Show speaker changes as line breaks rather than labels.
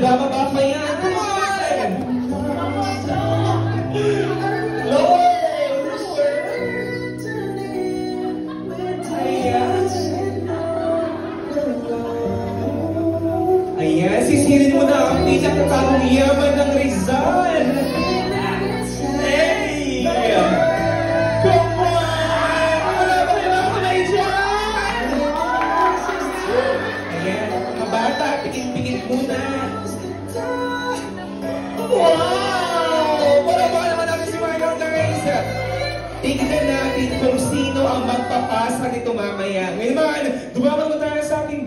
Drama ba pa yan? Come on! Lower! Ayan, sisirin mo na ang pinakatagong yaman ng Rizal. Hey! Come on! Wala ba naman ako na dyan? Ayan, mga bata, pikit-pikit muna. Wow! Wala ba naman natin si Marlon Teresa? Tignan natin kung sino ang magpapasa nito mamaya. Ngayon, dumaman mo tayo sa ating